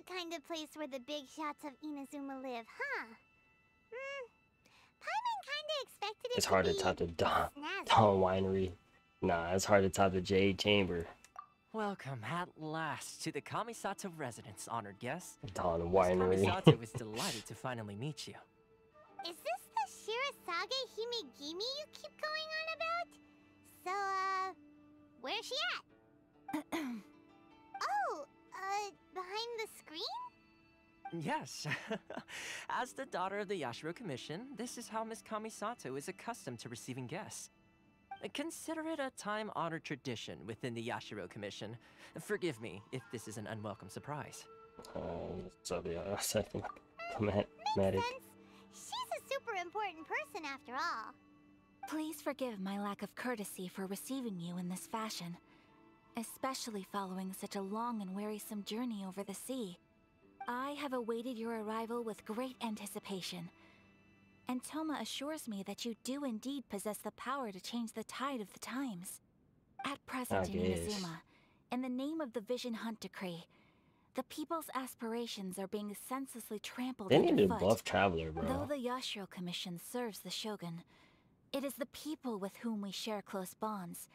kind of place where the big shots of Inazuma live, huh? Paimon kinda expected it It's to hard to be top the Dawn snazzy. Winery. Nah, it's hard to top the Jade Chamber. Welcome at last to the Kamisato residence, honored guests. Dawn Miss Winery. Kamisato is delighted to finally meet you. Is this the Shirasage Himegimi you keep going on about? So, where's she at? Oh, behind the screen? Yes. As the daughter of the Yashiro Commission, this is how Miss Kamisato is accustomed to receiving guests. Consider it a time-honored tradition within the Yashiro Commission. Forgive me if this is an unwelcome surprise. So the second Makes medic. sense. She's a super important person after all. Please forgive my lack of courtesy for receiving you in this fashion, especially following such a long and wearisome journey over the sea. I have awaited your arrival with great anticipation, and Toma assures me that you do indeed possess the power to change the tide of the times. At present in Inazuma, in the name of the Vision Hunt Decree, the people's aspirations are being senselessly trampled They need to underfoot. buff Traveler, bro. Though the Yashiro Commission serves the Shogun, it is the people with whom we share close bonds.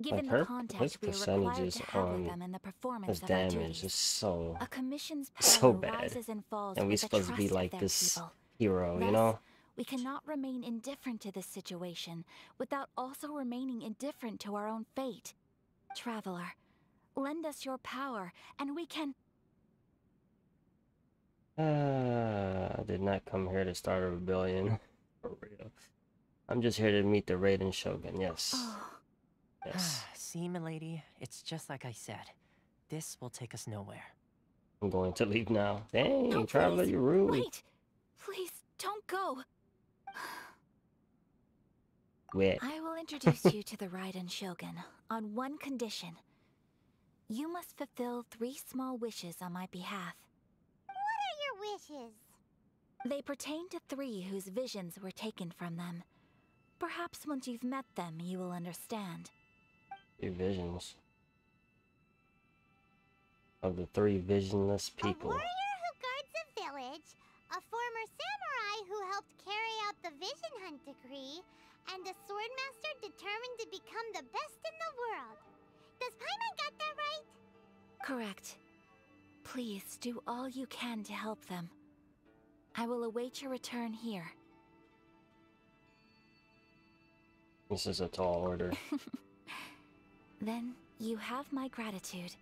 Given the context, we are required to have with them in the performance of our duties. Is so A commission's power so bad, rises and falls and we're with the supposed to be trust like of this their people. hero, you Thus, know? we cannot remain indifferent to this situation without also remaining indifferent to our own fate. Traveler, lend us your power, and we can... I did not come here to start a rebellion. For real. I'm just here to meet the Raiden Shogun, yes. Oh. Yes. See, milady, it's just like I said. This will take us nowhere. I'm going to leave now. Dang, No, Traveler, please. you're rude. Wait! Please, don't go! Wait. I will introduce you to the Raiden Shogun on one condition. You must fulfill 3 small wishes on my behalf. What are your wishes? They pertain to 3 whose visions were taken from them. Perhaps once you've met them, you will understand. 3 visions. Of the 3 visionless people. A warrior who guards a village, a former samurai who helped carry out the Vision Hunt Decree, and a swordmaster determined to become the best in the world. Does Paimon got that right? Correct. Please do all you can to help them. I will await your return here. This is a tall order. Then you have my gratitude.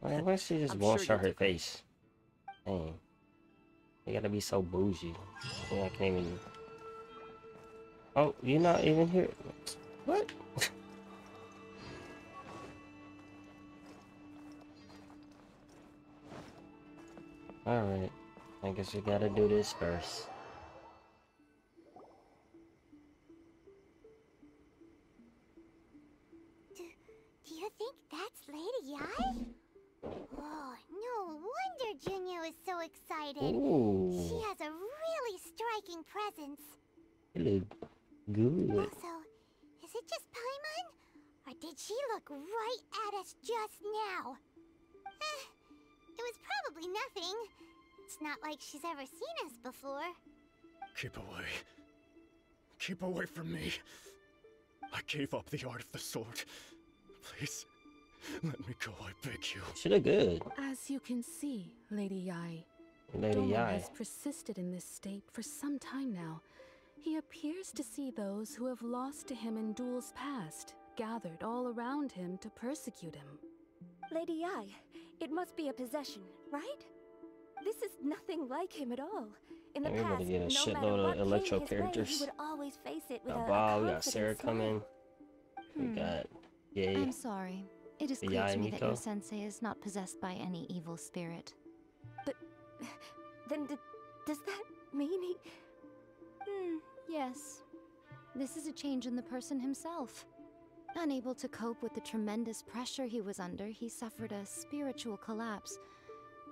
Why she just I'm won't sure show you'll her face? Dang. You gotta be so bougie. Yeah, I can't even... Oh, you're not even here. What? Alright. I guess we gotta do this first. Do you think that's Lady Yae? Oh, no wonder Junyo is so excited. Ooh. She has a really striking presence. You look good. Also, is it just Paimon? Or did she look right at us just now? It was probably nothing. It's not like she's ever seen us before. Keep away. Keep away from me. I gave up the art of the sword. Please, let me go, I beg you. She look good. As you can see, Lady Yae, Lady Domo Yae. has persisted in this state for some time now. He appears to see those who have lost to him in duels past, gathered all around him to persecute him. Lady Yae, it must be a possession, right? This is nothing like him at all. In the Everybody past, get a no shitload matter of what electro came his way, characters. he would always face it with Got a Baal, we got confident Sarah smile. coming. We got Yae. I'm sorry. It is The clear Yae to me that Miko? your sensei is not possessed by any evil spirit. But then does that mean he... Yes. This is a change in the person himself. Unable to cope with the tremendous pressure he was under, he suffered a spiritual collapse.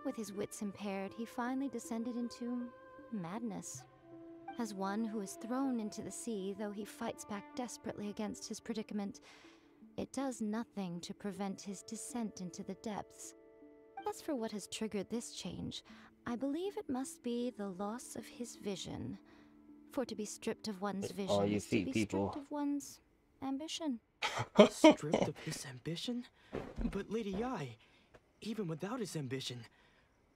With his wits impaired, he finally descended into madness. As one who is thrown into the sea, though he fights back desperately against his predicament, it does nothing to prevent his descent into the depths. As for what has triggered this change, I believe it must be the loss of his vision. For to be stripped of one's All vision you is to feet be people. stripped of one's ambition. Stripped of his ambition? But Lady Yae, even without his ambition,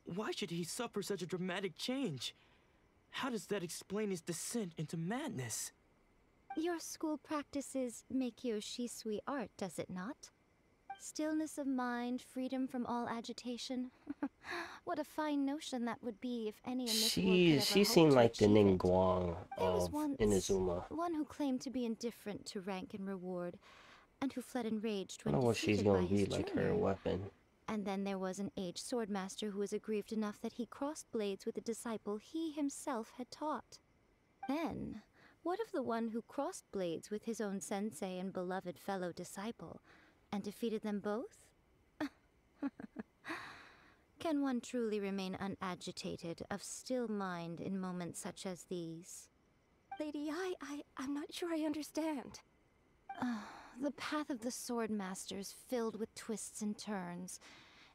why should he suffer such a dramatic change? How does that explain his descent into madness? Your school practices Meikyo Shisui art, does it not? Stillness of mind, freedom from all agitation. What a fine notion that would be if any in this world could ever She hope seemed to like the achieve it. Ningguang There was of once Inazuma. one who claimed to be indifferent to rank and reward, and who fled enraged I when don't know what she's defeated gonna by be his like her junior. weapon. And then there was an aged swordmaster who was aggrieved enough that he crossed blades with a disciple he himself had taught. Then, what of the one who crossed blades with his own sensei and beloved fellow disciple, and defeated them both? Can one truly remain unagitated, of still mind in moments such as these? Lady Yae, I'm not sure I understand. The path of the Swordmaster is filled with twists and turns.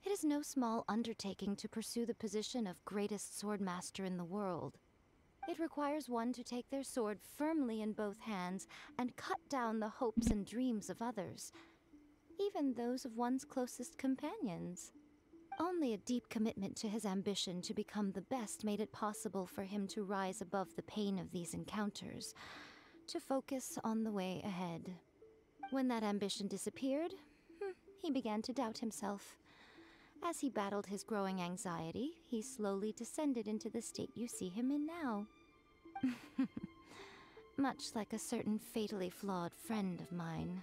It is no small undertaking to pursue the position of greatest Swordmaster in the world. It requires one to take their sword firmly in both hands and cut down the hopes and dreams of others, even those of one's closest companions. Only a deep commitment to his ambition to become the best made it possible for him to rise above the pain of these encounters, to focus on the way ahead. When that ambition disappeared, he began to doubt himself. As he battled his growing anxiety, he slowly descended into the state you see him in now. Much like a certain fatally flawed friend of mine.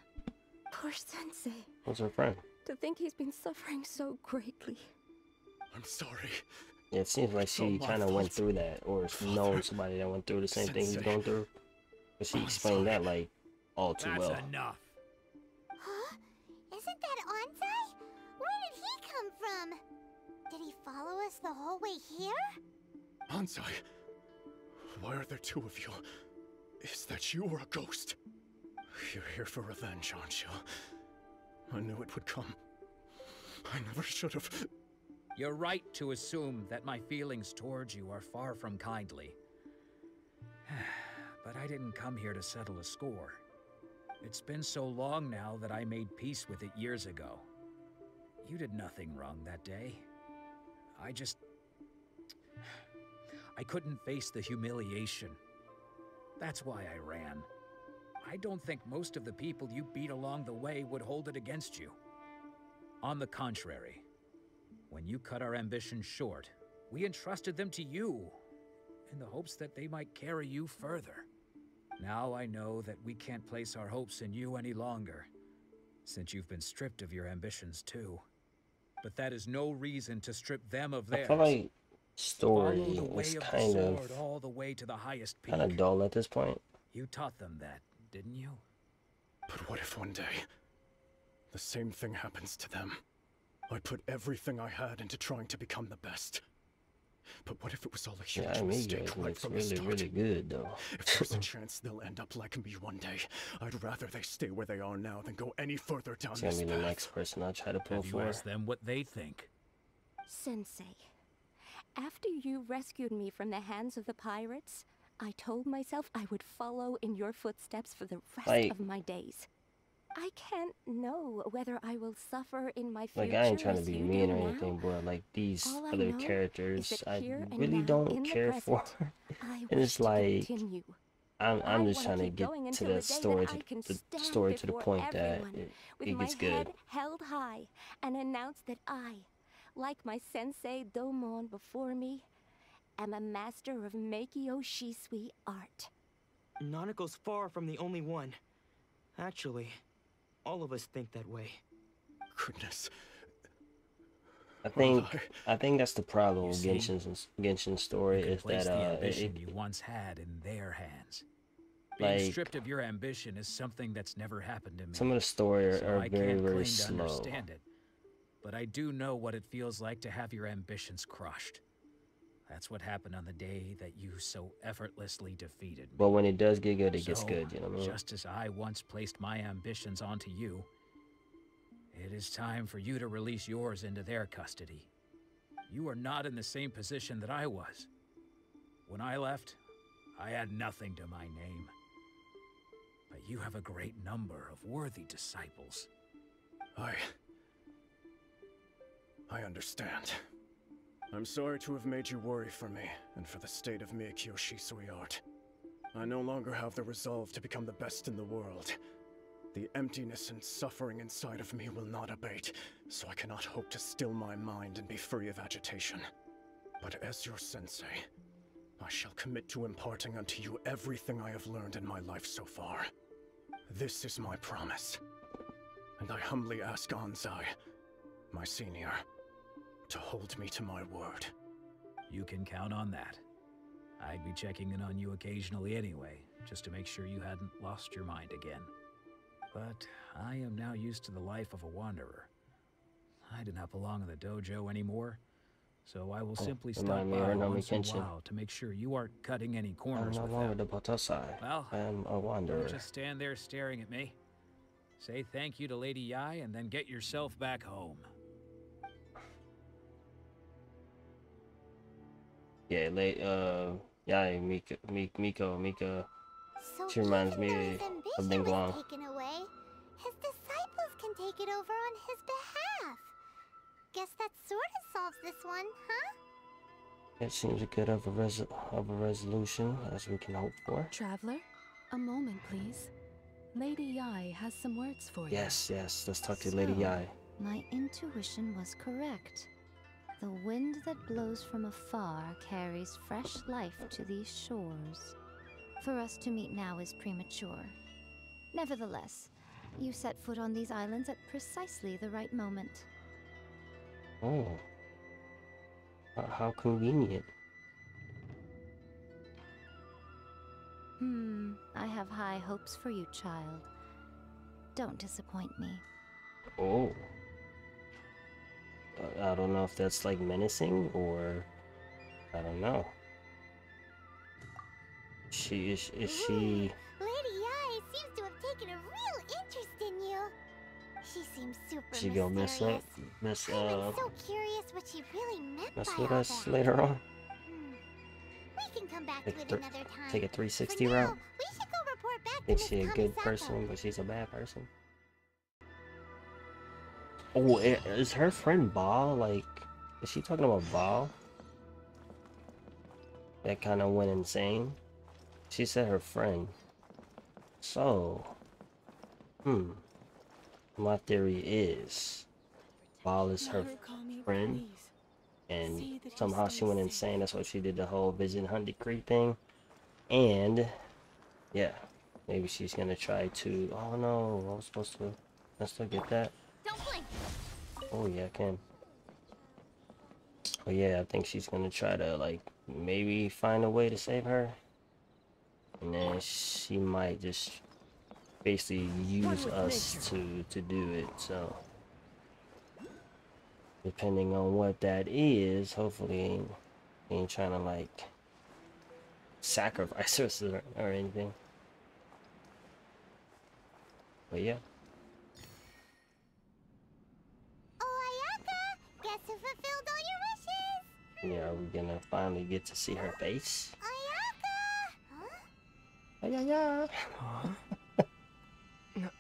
Poor Sensei. What's her friend? To think he's been suffering so greatly. I'm sorry. Yeah, it seems like It's all she my kind of went fault. through that, or known somebody that went through the same thing he's Sensei. going through. But she I'm explained that sorry. like all too That's well. enough. Huh? Isn't that Onsai? Where did he come from? Did he follow us the whole way here? Ansai, why are there two of you? Is that you or a ghost? You're here for revenge, aren't you? I knew it would come. I never should have. You're right to assume that my feelings towards you are far from kindly. But I didn't come here to settle a score. It's been so long now that I made peace with it years ago. You did nothing wrong that day. I couldn't face the humiliation. That's why I ran. I don't think most of the people you beat along the way would hold it against you. On the contrary, when you cut our ambitions short, we entrusted them to you, in the hopes that they might carry you further. Now I know that we can't place our hopes in you any longer, since you've been stripped of your ambitions too. But that is no reason to strip them of I theirs. feel like story Follow the way is of the kind sword of all the way to the highest peak. dull at this point. You taught them that, didn't you? But what if one day, the same thing happens to them? I put everything I had into trying to become the best. But what if it was all a huge Yeah, Yae mistake Miko right looks from the really, start? really good though. If there's a chance they'll end up like me one day, I'd rather they stay where they are now than go any further down It's gonna this be path. the next person I try to pull Have you for. asked them what they think? Sensei, after you rescued me from the hands of the pirates, I told myself I would follow in your footsteps for the rest Like- of my days. I can't know whether I will suffer in my future Like, I ain't trying to as be you mean do or now. anything, but like these All I other know is characters, that I here and really now, don't in the care for. present, I And wish it's to like continue. I'm I just wanna trying to keep get going to until the the day story, that I can the stand story to the before point that everyone it with my gets good. head held high and announce that I, like my sensei Domon before me, am a master of Meikyo Shisui art. Nanako's far from the only one. Actually, all of us think that way. Goodness. I think Well, I think that's the problem You with see, Genshin's story You can is place that the ambition it, you once had in their hands. Being like stripped of your ambition is something that's never happened to me. some of the story so are I very can't very claim to slow. understand it. But I do know what it feels like to have your ambitions crushed. That's what happened on the day that you so effortlessly defeated me. But when it does get good, it gets So, good. You know what I mean? just as I once placed my ambitions onto you, it is time for you to release yours into their custody. You are not in the same position that I was. When I left, I had nothing to my name. But you have a great number of worthy disciples. I understand. I'm sorry to have made you worry for me, and for the state of Meikyo Shisui art. I no longer have the resolve to become the best in the world. The emptiness and suffering inside of me will not abate, so I cannot hope to still my mind and be free of agitation. But as your sensei, I shall commit to imparting unto you everything I have learned in my life so far. This is my promise. And I humbly ask Anzai, my senior, to hold me to my word. You can count on that. I'd be checking in on you occasionally anyway, just to make sure you hadn't lost your mind again. But I am now used to the life of a wanderer. I do not belong in the dojo anymore, so I will simply stop by once in a while to make sure you aren't cutting any corners with them. Well, I am a wanderer. Just stand there staring at me. Say thank you to Lady Yae, and then get yourself back home. Yeah, Yae Miko. So She reminds even me though his of ambition was Dingguang. taken away, his disciples can take it over on his behalf. Guess that sort of solves this one, huh? It seems a good of a resolution as we can hope for. Traveler, a moment, please. Lady Yae has some words for you. Yes, let's talk to Lady Yae. My intuition was correct. The wind that blows from afar carries fresh life to these shores. For us to meet now is premature. Nevertheless, you set foot on these islands at precisely the right moment. Oh. How convenient. I have high hopes for you, child. Don't disappoint me. Oh. I don't know if that's like menacing or I don't know. Is she Lady Yae seems to have taken a real interest in you. She seems super she gonna mess I'm so curious what she really meant mess by with all us that. later on? We can come back to it another time. Take a 360 For now, route. we should go report back Think to she a Miss good Kamisato. person, but she's a bad person. Oh, is her friend Baal, like, is she talking about Baal? That kind of went insane. She said her friend. So, my theory is Baal is her friend, and somehow she went insane. That's why she did the whole Vision Hunt Decree thing. And, yeah, maybe she's gonna try to. Oh no, I was supposed to. I still get that. Don't blink. Oh yeah, I can. Oh yeah, I think she's gonna try to like maybe find a way to save her, and then she might just basically use us to do it. So depending on what that is, hopefully ain't trying to like sacrifice us or anything. But yeah. Guess who fulfilled all your wishes? Yeah, are we gonna finally get to see her face? Ayaka! Huh? Yeah.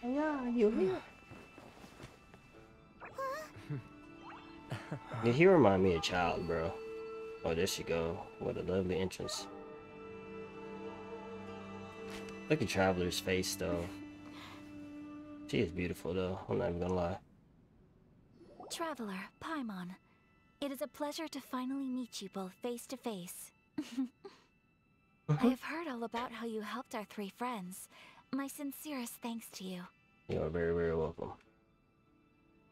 Yeah, you here? He remind me of Child, bro. Oh, there she go. What a lovely entrance. Look at Traveler's face, though. She is beautiful, though. I'm not even gonna lie. Traveler, Paimon, it is a pleasure to finally meet you both face to face. I have heard all about how you helped our three friends. My sincerest thanks to you. You are very, very welcome.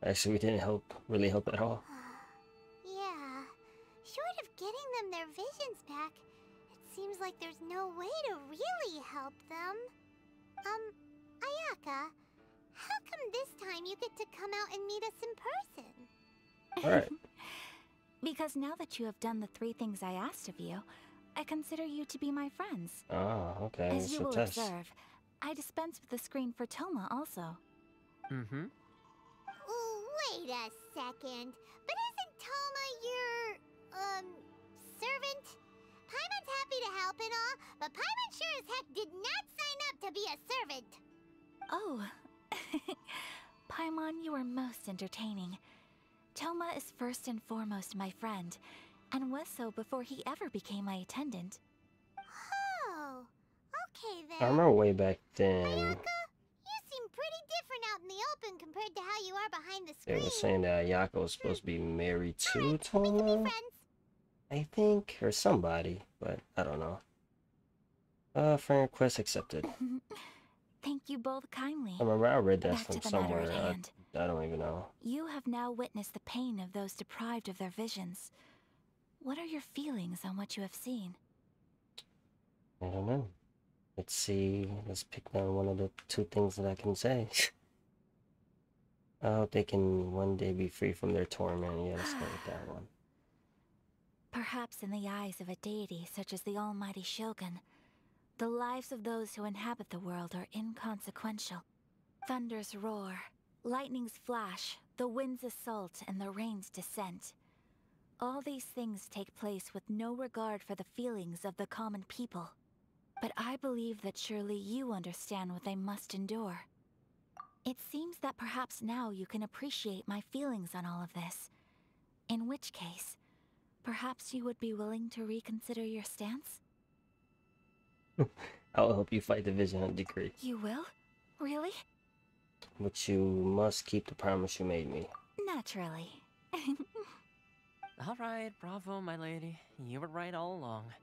Actually, we didn't really help at all. Yeah. Short of getting them their visions back, it seems like there's no way to really help them. Ayaka, how come this time you get to come out and meet us in person? Alright. Because now that you have done the three things I asked of you, I consider you to be my friends. Oh, okay. As It's you a will test. observe, I dispense with the screen for Toma also. Wait a second. But isn't Toma your, servant? Paimon's happy to help and all, but Paimon sure as heck did not sign up to be a servant. Oh. Paimon, you are most entertaining. Toma is first and foremost my friend, and was so before he ever became my attendant. Oh, okay then. I remember way back then. Ayaka, you seem pretty different out in the open compared to how you are behind the They screen. were saying that Ayaka was supposed to be married to We can be Toma, friends. I think, or somebody, but I don't know. Friend request accepted. Thank you both kindly. I remember I read that Back from to the matter somewhere. at hand. I don't even know. You have now witnessed the pain of those deprived of their visions. What are your feelings on what you have seen? I don't know. Let's see. Let's pick down one of the two things that I can say. I hope they can one day be free from their torment. Yeah, let's go with that one. Perhaps in the eyes of a deity such as the almighty Shogun, the lives of those who inhabit the world are inconsequential. Thunders roar, lightnings flash, the winds assault, and the rains descent. All these things take place with no regard for the feelings of the common people. But I believe that surely you understand what they must endure. It seems that perhaps now you can appreciate my feelings on all of this. In which case, perhaps you would be willing to reconsider your stance? I'll help you fight the Vision Hunt decree. You will? Really? But you must keep the promise you made me. Naturally. Alright, bravo, my lady. You were right all along.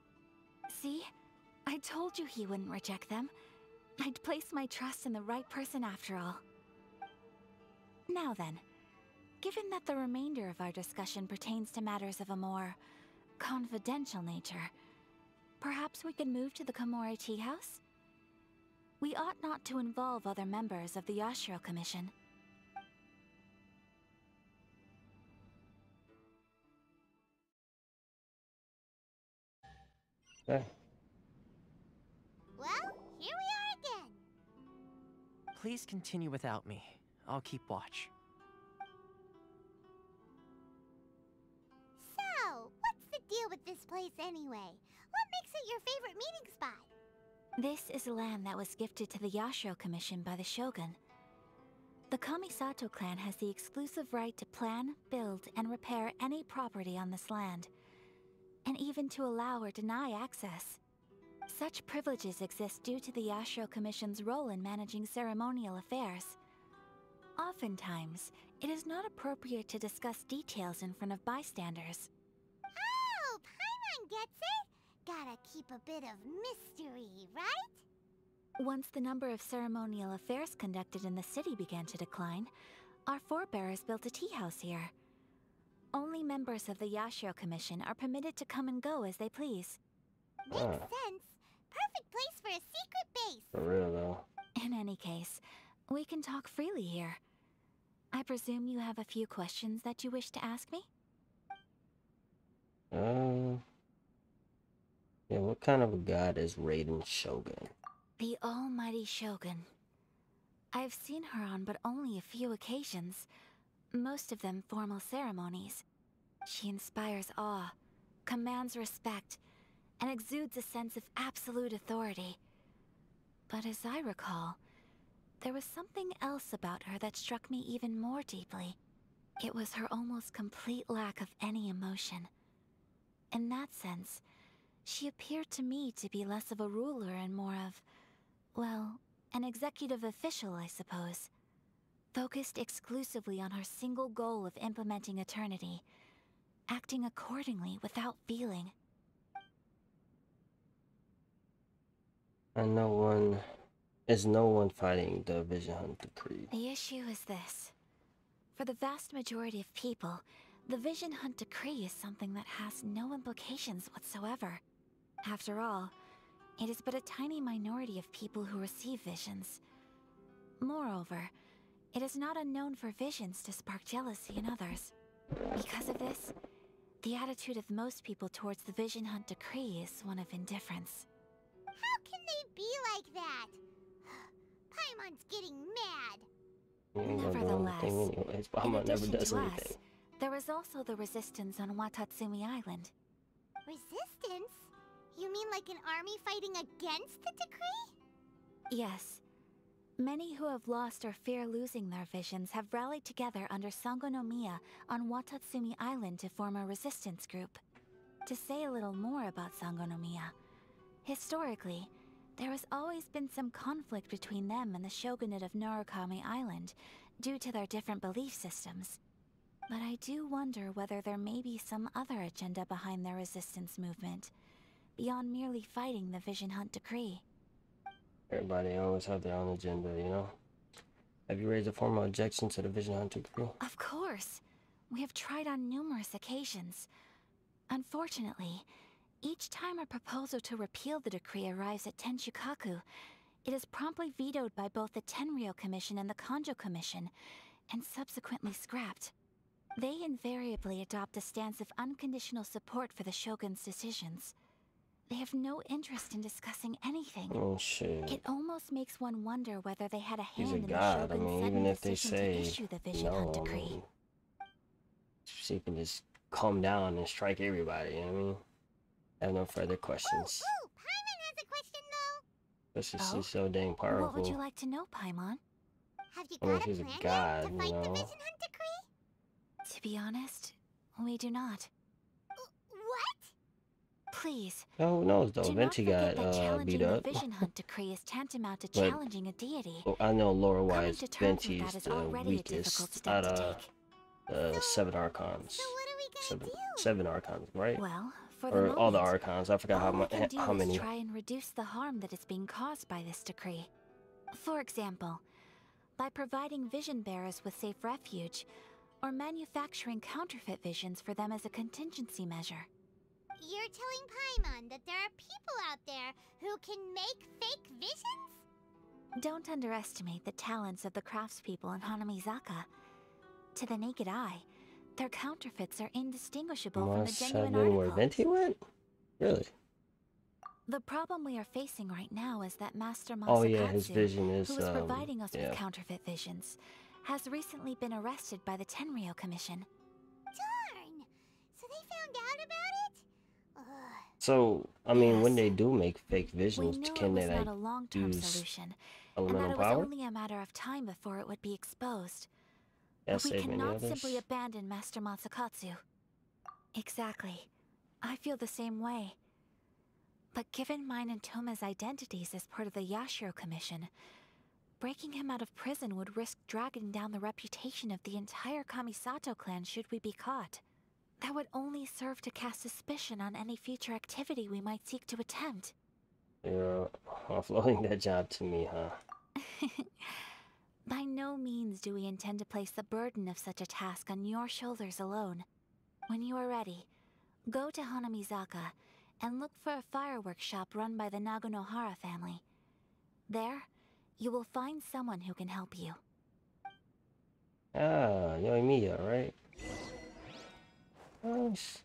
See? I told you he wouldn't reject them. I'd placed my trust in the right person after all. Now then, given that the remainder of our discussion pertains to matters of a more confidential nature, perhaps we could move to the Komori Tea House? We ought not to involve other members of the Yashiro Commission. Okay. Well, here we are again. Please continue without me. I'll keep watch. So, what's the deal with this place anyway? What makes it your favorite meeting spot? This is land that was gifted to the Yashiro Commission by the Shogun. The Kamisato clan has the exclusive right to plan, build, and repair any property on this land, and even to allow or deny access. Such privileges exist due to the Yashiro Commission's role in managing ceremonial affairs. Oftentimes, it is not appropriate to discuss details in front of bystanders. Oh, Paimon gets it. Gotta keep a bit of mystery, right? Once the number of ceremonial affairs conducted in the city began to decline, our forebears built a tea house here. Only members of the Yashiro Commission are permitted to come and go as they please. Makes sense. Perfect place for a secret base. For real though. In any case, we can talk freely here. I presume you have a few questions that you wish to ask me? Yeah, what kind of a god is Raiden Shogun? The almighty Shogun. I've seen her on but only a few occasions, most of them formal ceremonies. She inspires awe, commands respect, and exudes a sense of absolute authority. But as I recall, there was something else about her that struck me even more deeply. It was her almost complete lack of any emotion. In that sense, she appeared to me to be less of a ruler and more of, well, an executive official, I suppose. Focused exclusively on her single goal of implementing eternity, acting accordingly without feeling. And no one fighting the Vision Hunt decree. The issue is this. For the vast majority of people, the Vision Hunt decree is something that has no implications whatsoever. After all, it is but a tiny minority of people who receive visions. Moreover, it is not unknown for visions to spark jealousy in others. Because of this, the attitude of most people towards the Vision Hunt decree is one of indifference. How can they be like that? Paimon's getting mad. You ain't gonna do anything anyways. But in never addition does to us, anything. There is also the resistance on Watatsumi Island. Resistance? You mean like an army fighting against the decree? Yes. Many who have lost or fear losing their visions have rallied together under Sangonomiya on Watatsumi Island to form a resistance group. To say a little more about Sangonomiya, historically, there has always been some conflict between them and the shogunate of Narukami Island due to their different belief systems. But I do wonder whether there may be some other agenda behind their resistance movement, beyond merely fighting the Vision Hunt decree. Everybody always have their own agenda, you know? Have you raised a formal objection to the Vision Hunt decree? Of course. We have tried on numerous occasions. Unfortunately, each time a proposal to repeal the decree arrives at Tenshukaku, it is promptly vetoed by both the Tenryou Commission and the Kanjo Commission, and subsequently scrapped. They invariably adopt a stance of unconditional support for the Shogun's decisions. They have no interest in discussing anything. Oh shit. It almost makes one wonder whether they had a He's hand a in the god. I Shogun's mean, sudden even if they decision say to issue the Vision no, Hunt I decree. mean, she can just calm down and strike everybody, you know what I mean? I have no further questions. Ooh, Paimon has a question though. Especially she's so dang powerful. What would you like to know, Paimon? Have you I mean, got she's a a plan god, yet to you fight the know? Vision Hunt decree? To be honest, we do not. What? Please, Who knows though? do not Venti forget got that challenging beat the up. Vision Hunt decree is tantamount to But- challenging a deity. Well, I know lore Coming wise, to terms with Venti's that is the already a difficult weakest step out to of take. 7 archons. So what are we gonna do? Seven archons, right? Well, for the Or moment, all the archons. I forgot all we can do how is many. try and reduce the harm that is being caused by this decree. For example, by providing vision bearers with safe refuge, or manufacturing counterfeit visions for them as a contingency measure. You're telling Paimon that there are people out there who can make fake visions? Don't underestimate the talents of the craftspeople in Hanamizaka. To the naked eye, their counterfeits are indistinguishable from the Must have genuine been where article. Venti went? Really? The problem we are facing right now is that Master Masakatsu, Oh yeah, his vision is who is providing us yeah. with counterfeit visions, has recently been arrested by the Tenryou Commission. Darn! So they found out about it? Ugh. So, I mean, when Yes. they do make fake We visions, knew can it they was not like a long-term use solution, and that elemental it was power? only a matter of time before it would be exposed. Yeah, But we save many cannot others. simply abandon Master Masakatsu. Exactly. I feel the same way. But given mine and Toma's identities as part of the Yashiro Commission, breaking him out of prison would risk dragging down the reputation of the entire Kamisato clan should we be caught. That would only serve to cast suspicion on any future activity we might seek to attempt. You're offloading that job to me, huh? By no means do we intend to place the burden of such a task on your shoulders alone. When you are ready, go to Hanamizaka and look for a fireworks shop run by the Naganohara family. There, you will find someone who can help you. Ah, Yae Miko, right? Nice.